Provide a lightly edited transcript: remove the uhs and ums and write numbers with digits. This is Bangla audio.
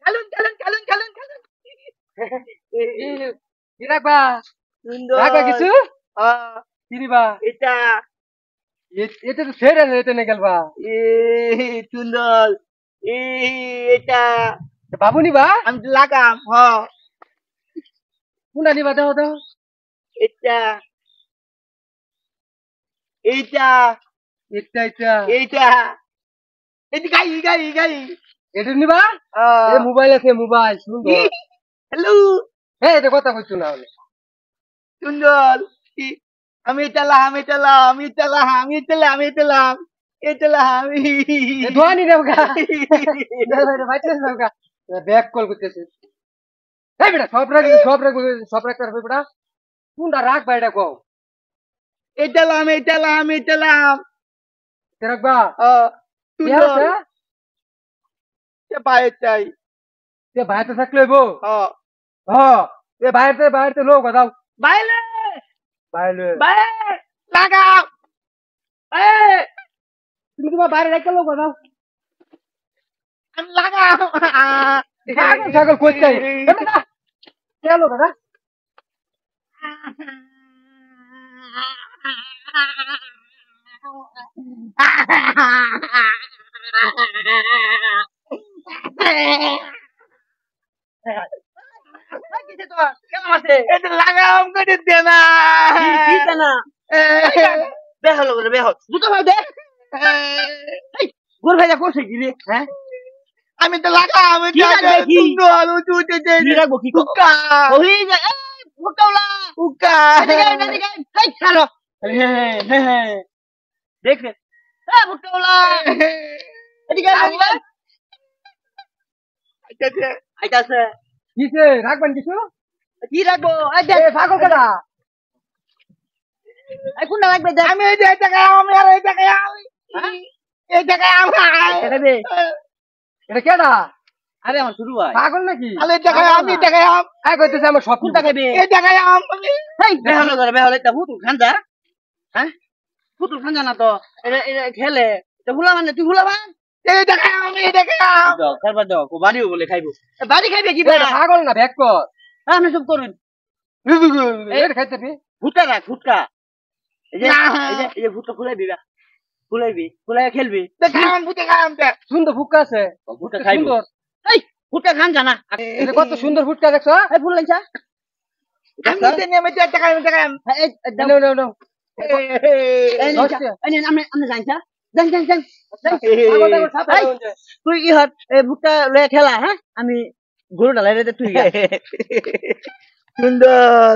খেলুন খেলুন খেলুন খেলুন খেলুন কি রাখবা সুন্দর রাখবা কিছু কি দিবা এটা এটা তো ছেড়ে রেতে নে গেলবা এ সুন্দর এ এটা বাবু নিবা আমি তো লাগাম কোনটা নিবা দাও দাও এটা এইটা এটা এটা এইটা এটা গাই গাই গাই এটা নিবা এ মোবাইল আছে মোবাইল সুন্দর হ্যালো এটা কথা কইছো না হলে সুন্দর আমি চালাম আমি চালাম আমি চালাম আমি চালাম আমি চালাম এ চালাম আমি ধোয়ানি রে গা বাইতে যাও গা ব্যাক কল করতেছে এই বেটা সব রাখতে পারবে বেটা কোনটা রাখবা এটা কও এ চালাম এ চালাম এ চালাম রাখবা সুন্দর সে বাইরে চাই তে বাইরে থাকলে হইবো এ বাইরে লোক দাও বাইরে বাইরে বাইরে লাগাও তুমি তোমার বাইরে রেখে লোক দাও আমি লাগাও ছাগল কই চাই চলো দাদা লাগাম করে দে না বেহল করে বেহল দুটো ভাই দে গোর ভাইয়া করছে কি রে হ্যাঁ আমি তো লাগাম আমি সুন্দর উঠে দে রাখবো কি কুকা ওই কুকাওলা কুকা এই ছাড়ো দেখ এ কুকাওলা এদিকে আইতাছে কিসে রাখবেন কিছু কি রাখবো ছাগল কাটা কোনটা লাগবে দেখ আমি এই জায়গায় আমি আর এই জায়গায় আমি এই জায়গায় আমি এটা দে এটা কেডা আরে আমার শুরু হয় পাগল নাকি আরে জায়গায় আমি জায়গায় আম এই কইতেছে আমার সব কোনটা খাবে এই জায়গায় আম এই বেহল করে বেহল এটা ফুটু খান্দা হ্যাঁ ফুটু খান্দা না তো এটা এটা খেলে এটা ভুলা মানে তুই ভুলা মান এই জায়গায় আমি এই জায়গায় আম দাও খাবার দাও ও বাড়িও বলে খাইবো বাড়ি খাইবে কি পাগল না ব্যাক কর আপনি সব করুন এটা খাইতে পি ফুটকা রাখ ফুটকা এই যে ফুটকা খুলাইবি বা খুলাইবি খুলাই খেলবি খাম ফুটে খাম সুন্দর ফুটকা আছে ফুটকা খাইবো এই ফুটকা খান জানা এটা কত সুন্দর ফুটকা দেখছো এই ফুল লাইছা আমি তো নেমে টাকা এই নাও নাও নাও এই আমি জানছা জান তুই কি হট এই ফুটকা লয়ে খেলা হ্যাঁ আমি গরু ডালাই রে তুই সুন্দর